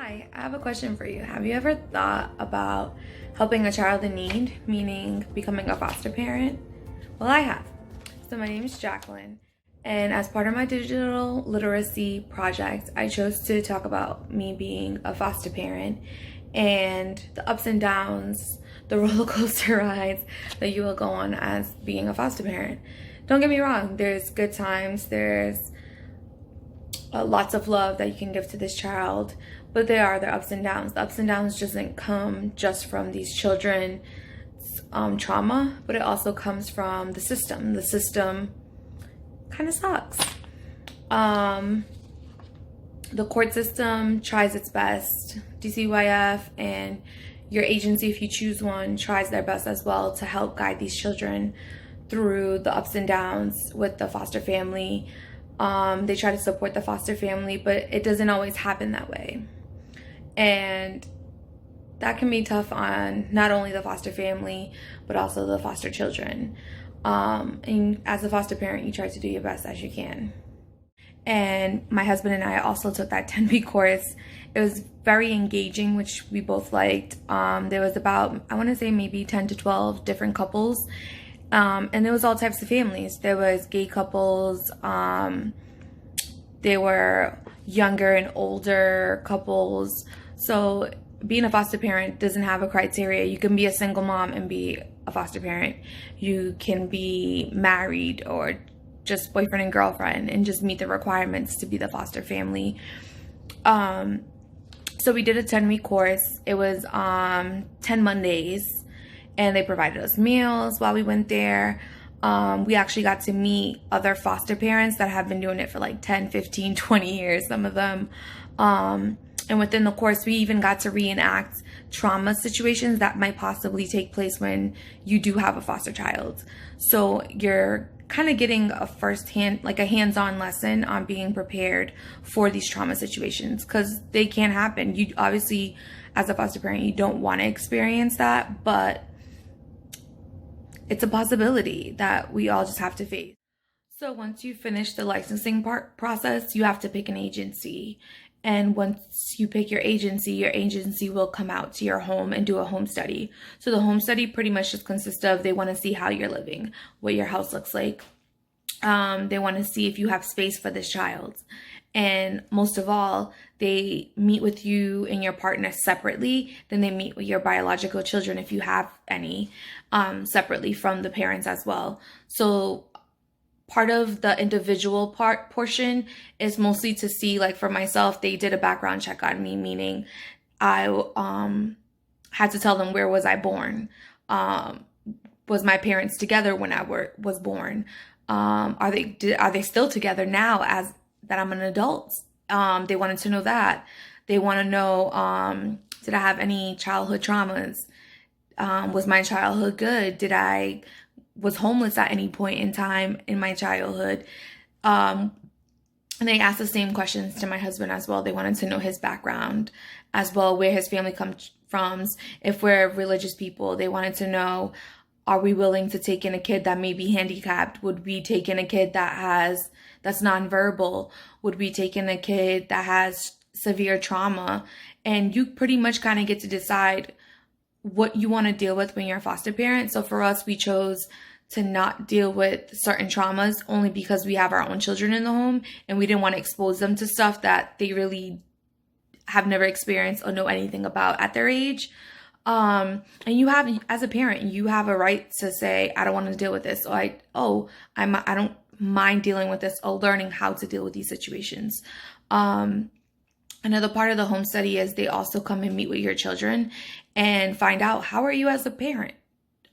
Hi, I have a question for you. Have you ever thought about helping a child in need, meaning becoming a foster parent? Well, I have. So my name is Jacqueline, and as part of my digital literacy project, I chose to talk about me being a foster parent and the ups and downs, the roller coaster rides that you will go on as being a foster parent. Don't get me wrong, there's good times, there's lots of love that you can give to this child, but there are the ups and downs. The ups and downs doesn't come just from these children's trauma, but it also comes from the system. The system kind of sucks. The court system tries its best. DCYF and your agency, if you choose one, tries their best as well to help guide these children through the ups and downs with the foster family. They try to support the foster family, but it doesn't always happen that way. And that can be tough on not only the foster family, but also the foster children. And as a foster parent, you try to do your best as you can. And my husband and I also took that 10-week course. It was very engaging, which we both liked. There was about, I want to say maybe 10 to 12 different couples. And there was all types of families. There was gay couples, there were younger and older couples. So being a foster parent doesn't have a criteria. You can be a single mom and be a foster parent. You can be married or just boyfriend and girlfriend and just meet the requirements to be the foster family. So we did a 10-week course. It was 10 Mondays. And they provided us meals while we went there. We actually got to meet other foster parents that have been doing it for like 10, 15, 20 years, some of them. And within the course, we even got to reenact trauma situations that might possibly take place when you do have a foster child. So you're kind of getting a firsthand, like a hands-on lesson on being prepared for these trauma situations, because they can happen. You obviously, as a foster parent, you don't want to experience that, but it's a possibility that we all just have to face. So once you finish the licensing process, you have to pick an agency. And once you pick your agency will come out to your home and do a home study. So the home study pretty much just consists of, they want to see how you're living, what your house looks like. They want to see if you have space for this child. And most of all, they meet with you and your partner separately. Then they meet with your biological children, if you have any, separately from the parents as well. So part of the individual portion is mostly to see, like for myself, they did a background check on me, meaning I had to tell them, where was I born? Was my parents together when I was born? Are they still together now as that I'm an adult? They wanted to know that. They want to know, did I have any childhood traumas? Was my childhood good? Was homeless at any point in time in my childhood? And they asked the same questions to my husband as well. They wanted to know his background as well, where his family comes from. If we're religious people, they wanted to know, are we willing to take in a kid that may be handicapped? Would we take in a kid that's nonverbal? Would we take in a kid that has severe trauma? And you pretty much kind of get to decide what you want to deal with when you're a foster parent. So for us, we chose to not deal with certain traumas only because we have our own children in the home and we didn't want to expose them to stuff that they really have never experienced or know anything about at their age. And you have, as a parent, you have a right to say, I don't want to deal with this. Or I don't mind dealing with this, or learning how to deal with these situations. Another part of the home study is they also come and meet with your children and find out, how are you as a parent?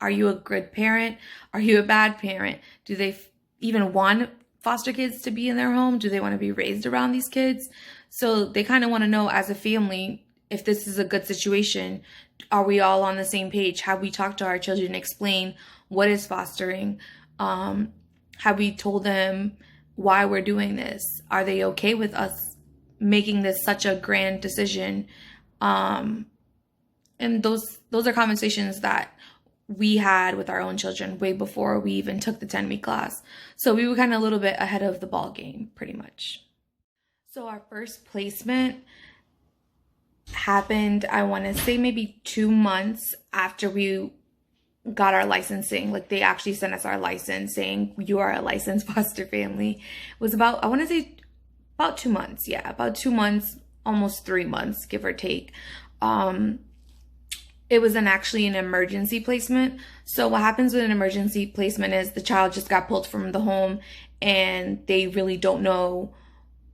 Are you a good parent? Are you a bad parent? Do they even want foster kids to be in their home? Do they want to be raised around these kids? So they kind of want to know, as a family, if this is a good situation. Are we all on the same page? Have we talked to our children and explained what is fostering? Have we told them why we're doing this? Are they okay with us making this such a grand decision? And those are conversations that we had with our own children way before we even took the 10-week class. So we were kind of a little bit ahead of the ball game, pretty much. So our first placement happened, I want to say maybe 2 months after we got our licensing. Like, they actually sent us our license saying you are a licensed foster family. It was about, I want to say about 2 months. Yeah, about 2 months, almost 3 months, give or take. It was actually an emergency placement. So what happens with an emergency placement is the child just got pulled from the home and they really don't know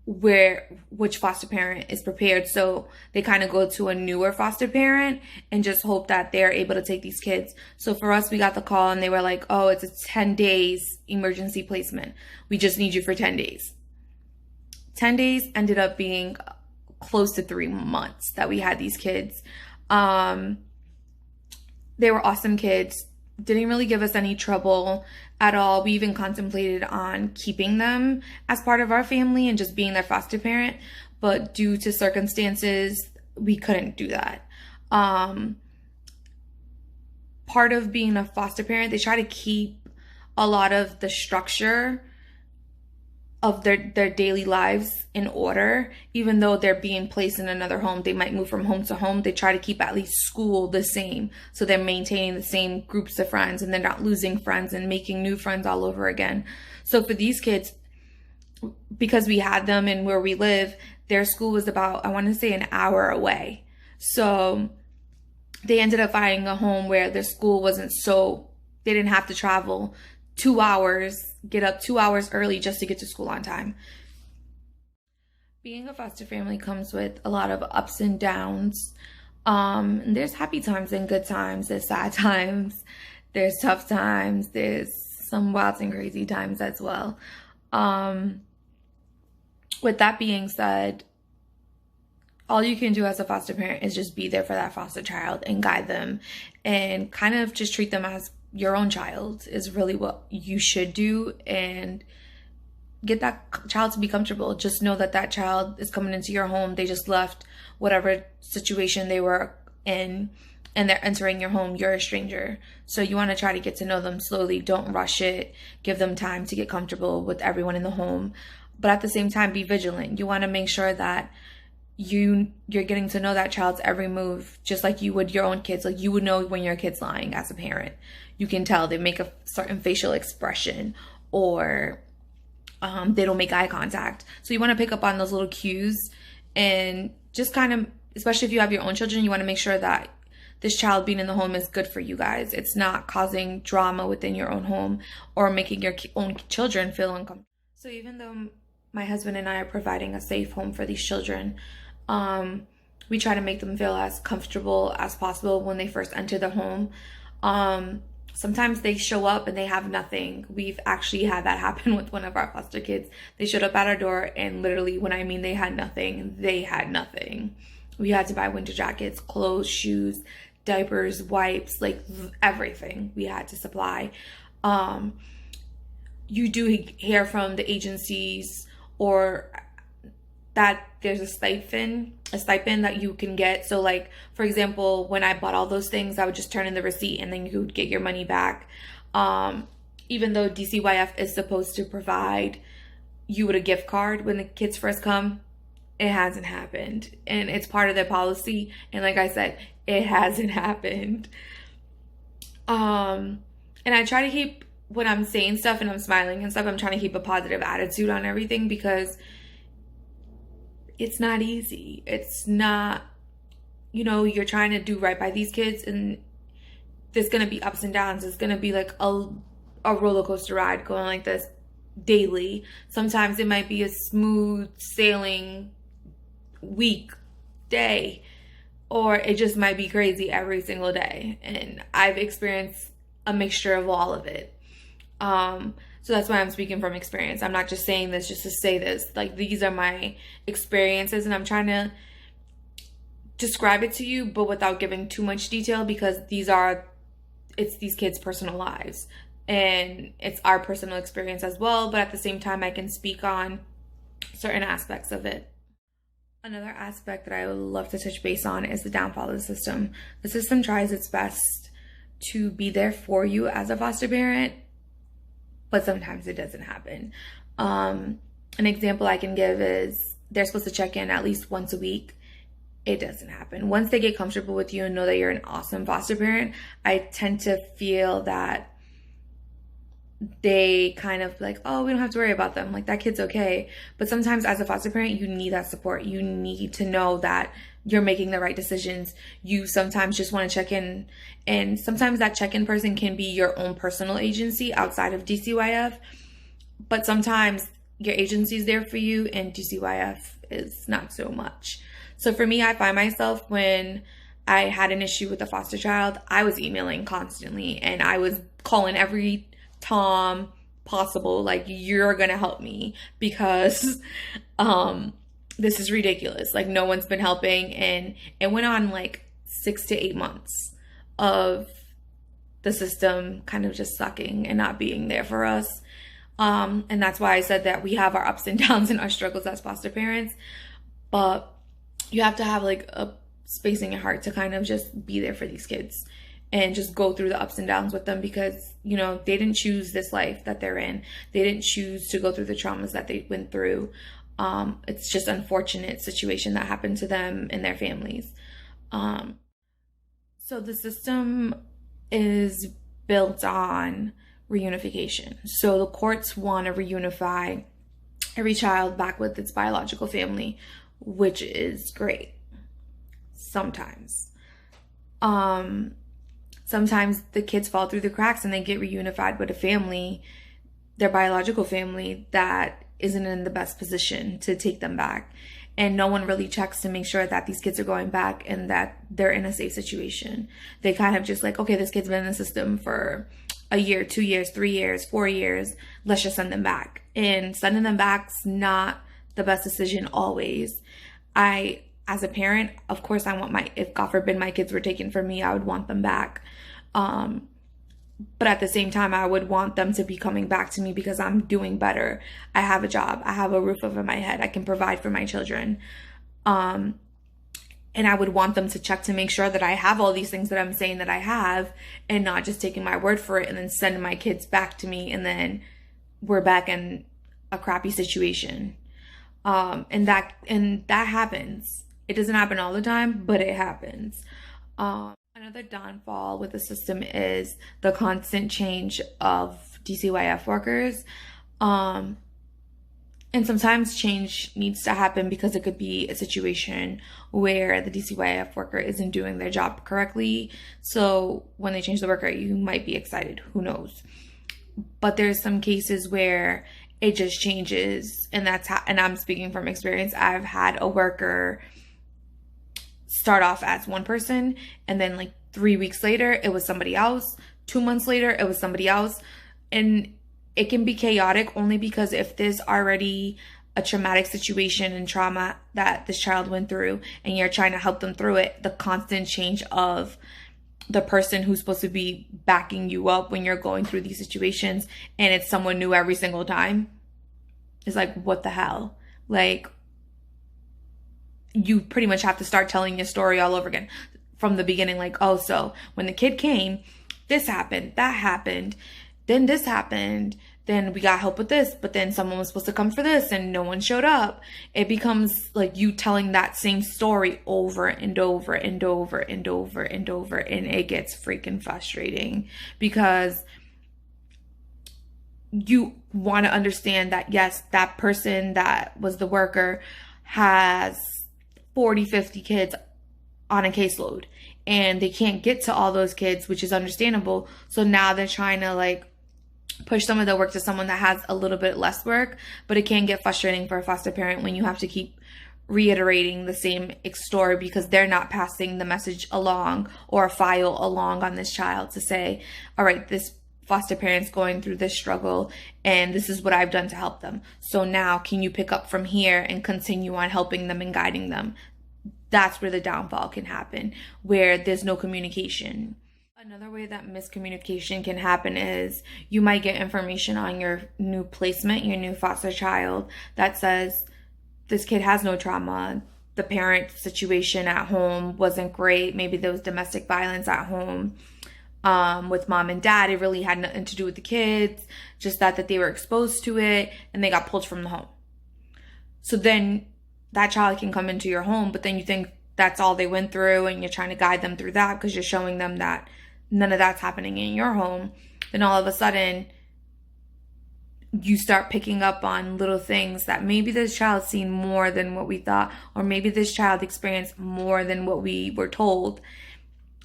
which foster parent is prepared. So they kind of go to a newer foster parent and just hope that they're able to take these kids. So for us, we got the call and they were like, oh, it's a 10 days emergency placement. We just need you for 10 days. 10 days ended up being close to 3 months that we had these kids. They were awesome kids. Didn't really give us any trouble at all. We even contemplated on keeping them as part of our family and just being their foster parent. But due to circumstances, we couldn't do that. Part of being a foster parent, they try to keep a lot of the structure of their daily lives in order. Even though they're being placed in another home, they might move from home to home. They try to keep at least school the same, so they're maintaining the same groups of friends and they're not losing friends and making new friends all over again. So for these kids, because we had them and where we live, their school was about, I want to say, an hour away. So they ended up finding a home where their school wasn't so, they didn't have to travel 2 hours, get up 2 hours early just to get to school on time. Being a foster family comes with a lot of ups and downs. And there's happy times and good times. There's sad times. There's tough times. There's some wild and crazy times as well. With that being said, all you can do as a foster parent is just be there for that foster child and guide them and kind of just treat them as your own child is really what you should do, and get that child to be comfortable. Just know that that child is coming into your home. They just left whatever situation they were in and they're entering your home. You're a stranger. So you want to try to get to know them slowly. Don't rush it. Give them time to get comfortable with everyone in the home. But at the same time, be vigilant. You want to make sure that you're getting to know that child's every move, just like you would your own kids. Like, you would know when your kid's lying as a parent. You can tell they make a certain facial expression, or they don't make eye contact. So you want to pick up on those little cues and just kind of, especially if you have your own children, you want to make sure that this child being in the home is good for you guys. It's not causing drama within your own home or making your own children feel uncomfortable. So even though my husband and I are providing a safe home for these children, we try to make them feel as comfortable as possible when they first enter the home. Sometimes they show up and they have nothing. We've actually had that happen with one of our foster kids. They showed up at our door and literally, when I mean they had nothing, they had nothing. We had to buy winter jackets, clothes, shoes, diapers, wipes, like everything we had to supply. You do hear from the agencies or that there's a stipend that you can get. So like, for example, when I bought all those things, I would just turn in the receipt and then you would get your money back. Even though DCYF is supposed to provide you with a gift card when the kids first come, it hasn't happened. And it's part of their policy. And like I said, it hasn't happened. And I try to keep, when I'm saying stuff and I'm smiling and stuff, I'm trying to keep a positive attitude on everything, because it's not easy. It's not, you're trying to do right by these kids, and there's going to be ups and downs. It's going to be like a roller coaster ride going like this daily. Sometimes it might be a smooth sailing day, or it just might be crazy every single day. And I've experienced a mixture of all of it. So that's why I'm speaking from experience. I'm not just saying this just to say this. Like, these are my experiences, and I'm trying to describe it to you, but without giving too much detail, because it's these kids' personal lives, and it's our personal experience as well. But at the same time, I can speak on certain aspects of it. Another aspect that I would love to touch base on is the downfall of the system. The system tries its best to be there for you as a foster parent, but sometimes it doesn't happen. An example I can give is they're supposed to check in at least once a week. it doesn't happen. Once they get comfortable with you and know that you're an awesome foster parent, I tend to feel that they kind of like, oh, we don't have to worry about them. Like, that kid's okay. But sometimes as a foster parent, you need that support. You need to know that you're making the right decisions. You sometimes just want to check in. And sometimes that check-in person can be your own personal agency outside of DCYF. But sometimes your agency is there for you and DCYF is not so much. So for me, I find myself when I had an issue with a foster child, I was emailing constantly and I was calling every Tom possible, like, you're gonna help me because this is ridiculous. Like, no one's been helping. And it went on like 6 to 8 months of the system kind of just sucking and not being there for us. And that's why I said that we have our ups and downs and our struggles as foster parents, but you have to have like a space in your heart to kind of just be there for these kids and just go through the ups and downs with them because, you know, they didn't choose this life that they're in. They didn't choose to go through the traumas that they went through. It's just an unfortunate situation that happened to them and their families. So the system is built on reunification. So the courts want to reunify every child back with its biological family, which is great. Sometimes. Sometimes the kids fall through the cracks and they get reunified with a family, their biological family, that isn't in the best position to take them back. And no one really checks to make sure that these kids are going back and that they're in a safe situation. They kind of just like, okay, this kid's been in the system for a year, 2 years, 3 years, 4 years. Let's just send them back. And sending them back's not the best decision always. As a parent, of course, I want if God forbid my kids were taken from me, I would want them back. But at the same time, I would want them to be coming back to me because I'm doing better. I have a job. I have a roof over my head. I can provide for my children. And I would want them to check to make sure that I have all these things that I'm saying that I have and not just taking my word for it and then sending my kids back to me and then we're back in a crappy situation. And that happens. It doesn't happen all the time, but it happens. Another downfall with the system is the constant change of DCYF workers. And sometimes change needs to happen because it could be a situation where the DCYF worker isn't doing their job correctly. So when they change the worker, you might be excited. Who knows? But there's some cases where it just changes, and and I'm speaking from experience. I've had a worker start off as one person, and then like 3 weeks later, it was somebody else. 2 months later, it was somebody else. And it can be chaotic only because if there's already a traumatic situation and trauma that this child went through and you're trying to help them through it, the constant change of the person who's supposed to be backing you up when you're going through these situations and it's someone new every single time, is like, what the hell? Like, you pretty much have to start telling your story all over again from the beginning. Like, oh, so when the kid came, this happened, that happened, then this happened, then we got help with this, but then someone was supposed to come for this and no one showed up. It becomes like you telling that same story over and over and over and over and over, and it gets freaking frustrating because you want to understand that, yes, that person that was the worker has 40, 50 kids on a caseload and they can't get to all those kids, which is understandable. So now they're trying to like push some of the work to someone that has a little bit less work, but it can get frustrating for a foster parent when you have to keep reiterating the same story because they're not passing the message along or a file along on this child to say, all right, this foster parent's going through this struggle and this is what I've done to help them. So now can you pick up from here and continue on helping them and guiding them? That's where the downfall can happen, where there's no communication. Another way that miscommunication can happen is you might get information on your new placement, your new foster child, that says this kid has no trauma. The parent situation at home wasn't great. Maybe there was domestic violence at home with mom and dad. It really had nothing to do with the kids, just that they were exposed to it and they got pulled from the home. So then that child can come into your home, but then you think that's all they went through and you're trying to guide them through that because you're showing them that none of that's happening in your home, then all of a sudden you start picking up on little things that maybe this child's seen more than what we thought, or maybe this child experienced more than what we were told.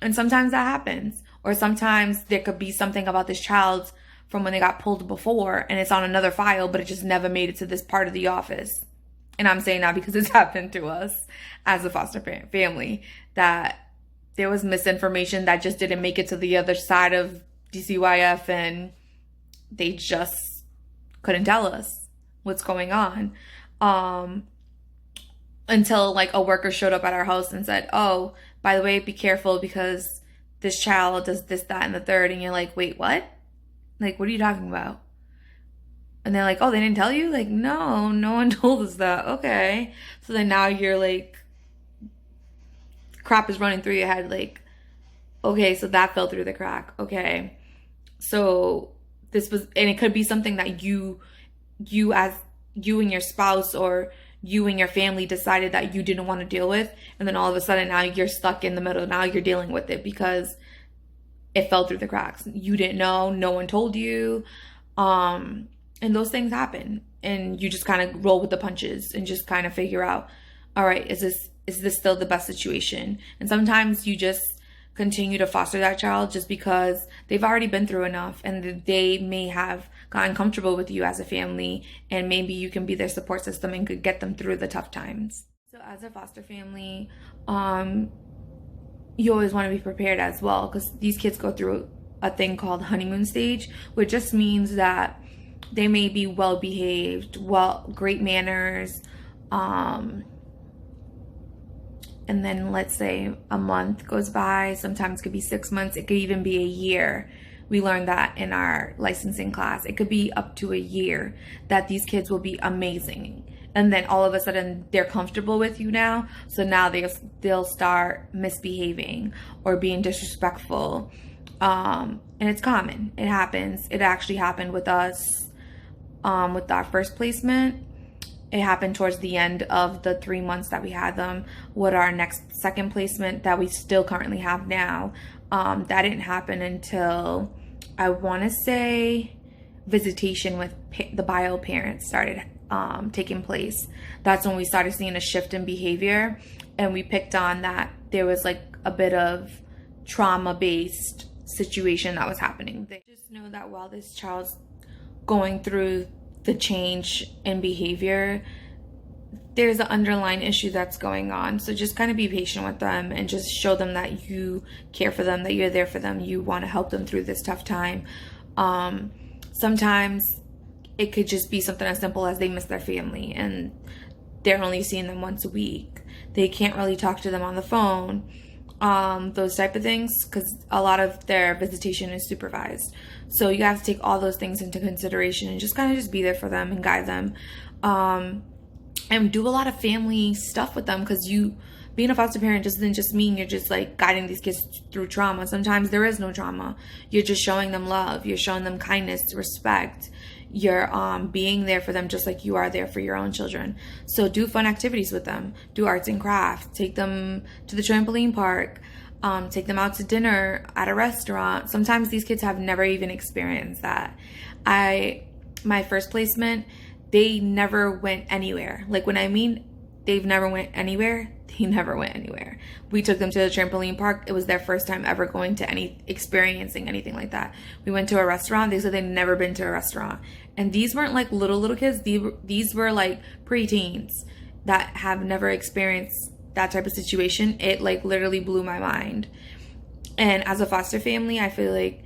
And sometimes that happens. Or sometimes there could be something about this child from when they got pulled before and it's on another file, but it just never made it to this part of the office. And I'm saying that because it's happened to us as a foster parent family, that there was misinformation that just didn't make it to the other side of DCYF, and they just couldn't tell us what's going on. Until like a worker showed up at our house and said, oh, by the way, be careful because this child does this, that, and the third. And you're like, wait, what? Like, what are you talking about? And they're like, oh, they didn't tell you? Like, no, no one told us that. Okay. So then now you're like, crap is running through your head. Like, okay, so that fell through the crack. Okay. So this was, and it could be something that you and your spouse or you and your family decided that you didn't want to deal with. And then all of a sudden now you're stuck in the middle. Now you're dealing with it because it fell through the cracks. You didn't know. No one told you. And those things happen. And you just kind of roll with the punches and just kind of figure out, all right, is this still the best situation? And sometimes you just continue to foster that child just because they've already been through enough and they may have gotten comfortable with you as a family, and maybe you can be their support system and could get them through the tough times. So as a foster family, you always want to be prepared as well, because these kids go through a thing called honeymoon stage, which just means that they may be well behaved, great manners, and then let's say a month goes by, sometimes it could be 6 months, it could even be a year. We learned that in our licensing class. It could be up to a year that these kids will be amazing. And then all of a sudden they're comfortable with you now. So now they'll start misbehaving or being disrespectful. And it's common. It happens. It actually happened with us with our first placement. It happened towards the end of the 3 months that we had them. With our second placement that we still currently have now, that didn't happen until, I want to say, visitation with the bio parents started taking place. That's when we started seeing a shift in behavior, and we picked on that there was like a bit of trauma-based situation that was happening. They just know that while this child's going through the change in behavior, there's an underlying issue that's going on. So just kind of be patient with them and just show them that you care for them, that you're there for them, you want to help them through this tough time. Sometimes it could just be something as simple as they miss their family and they're only seeing them once a week. They can't really talk to them on the phone. Those type of things, because a lot of their visitation is supervised. So you have to take all those things into consideration and just kind of just be there for them and guide them. And do a lot of family stuff with them, because being a foster parent doesn't just mean you're just like guiding these kids through trauma. Sometimes there is no trauma. You're just showing them love. You're showing them kindness, respect. You're being there for them just like you are there for your own children. So do fun activities with them. Do arts and crafts. Take them to the trampoline park. Take them out to dinner at a restaurant. Sometimes these kids have never even experienced that. My first placement, they never went anywhere. Like, when I mean they've never went anywhere, they never went anywhere. We took them to the trampoline park. It was their first time ever going to experiencing anything like that. We went to a restaurant. They said they'd never been to a restaurant. And these weren't like little kids. These were like preteens that have never experienced that type of situation. It like literally blew my mind. And as a foster family, I feel like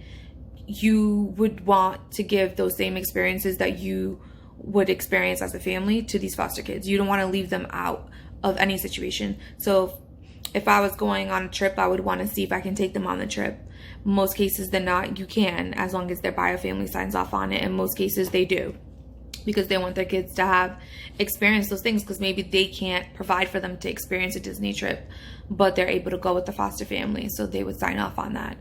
you would want to give those same experiences that you would experience as a family to these foster kids. You don't want to leave them out of any situation. So if I was going on a trip, I would want to see if I can take them on the trip. Most cases than not, you can, as long as their bio family signs off on it. In most cases, they do, because they want their kids to have experienced those things, because maybe they can't provide for them to experience a Disney trip, but they're able to go with the foster family, so they would sign off on that.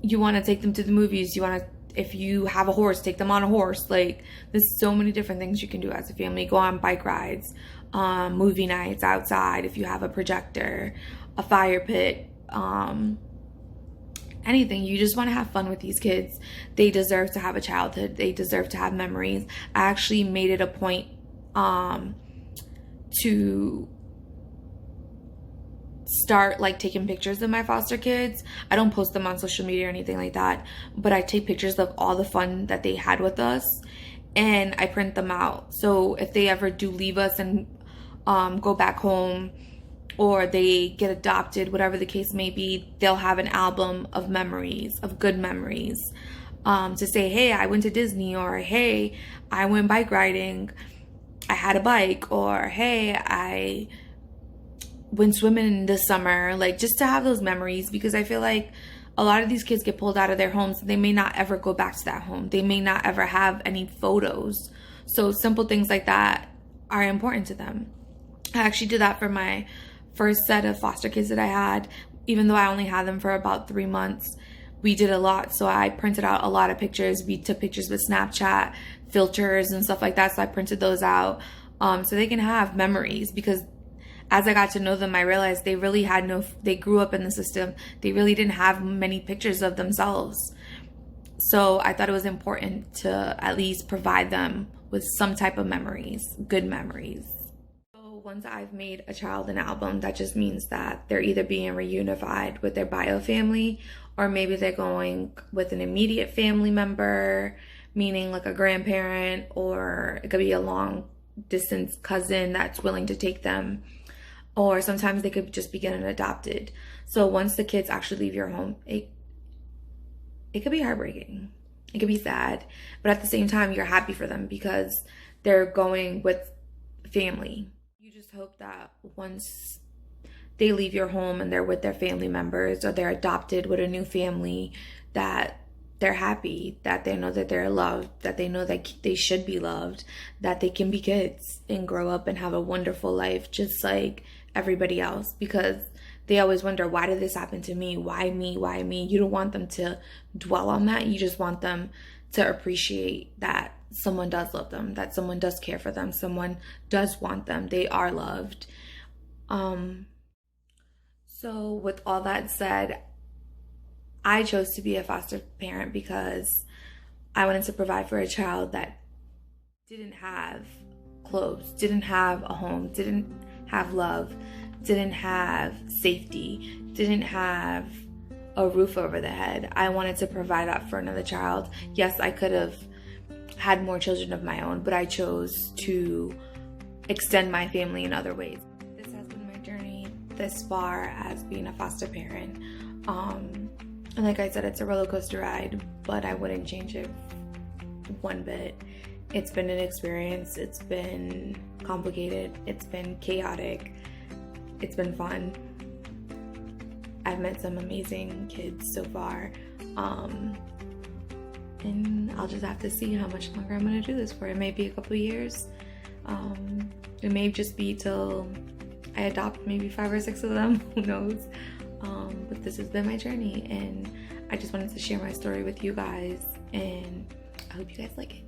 You want to take them to the movies. You want to, if you have a horse, take them on a horse. Like, there's so many different things you can do as a family. Go on bike rides. movie nights outside if you have a projector, a fire pit, anything. You just want to have fun with these kids. They deserve to have a childhood. They deserve to have memories. I actually made it a point to start like taking pictures of my foster kids. I don't post them on social media or anything like that, but I take pictures of all the fun that they had with us, and I print them out. So if they ever do leave us and go back home, or they get adopted, whatever the case may be, they'll have an album of memories, of good memories, to say, hey, I went to Disney, or hey, I went bike riding, I had a bike, or hey, I went swimming this summer. Like, just to have those memories, because I feel like a lot of these kids get pulled out of their homes. They may not ever go back to that home. They may not ever have any photos. So simple things like that are important to them. I actually did that for my first set of foster kids that I had. Even though I only had them for about 3 months, we did a lot. So I printed out a lot of pictures. We took pictures with Snapchat filters and stuff like that. So I printed those out so they can have memories, because as I got to know them, I realized they really had they grew up in the system. They really didn't have many pictures of themselves. So I thought it was important to at least provide them with some type of memories, good memories. So once I've made a child an album, that just means that they're either being reunified with their bio family, or maybe they're going with an immediate family member, meaning like a grandparent, or it could be a long distance cousin that's willing to take them. Or sometimes they could just be getting adopted. So once the kids actually leave your home, it could be heartbreaking. It could be sad. But at the same time, you're happy for them because they're going with family. You just hope that once they leave your home and they're with their family members, or they're adopted with a new family, that they're happy, that they know that they're loved, that they know that they should be loved, that they can be kids and grow up and have a wonderful life just like everybody else. Because they always wonder, why did this happen to me? Why me? Why me? You don't want them to dwell on that. You just want them to appreciate that someone does love them, that someone does care for them, someone does want them. They are loved. So with all that said, I chose to be a foster parent because I wanted to provide for a child that didn't have clothes, didn't have a home, didn't have love, didn't have safety, didn't have a roof over their head. I wanted to provide that for another child. Yes, I could have had more children of my own, but I chose to extend my family in other ways. This has been my journey this far as being a foster parent. And like I said, it's a roller coaster ride, but I wouldn't change it one bit. It's been an experience. It's been complicated. It's been chaotic. It's been fun. I've met some amazing kids so far. And I'll just have to see how much longer I'm going to do this for. It may be a couple of years. It may just be till I adopt maybe 5 or 6 of them. Who knows? But this has been my journey, and I just wanted to share my story with you guys, and I hope you guys like it.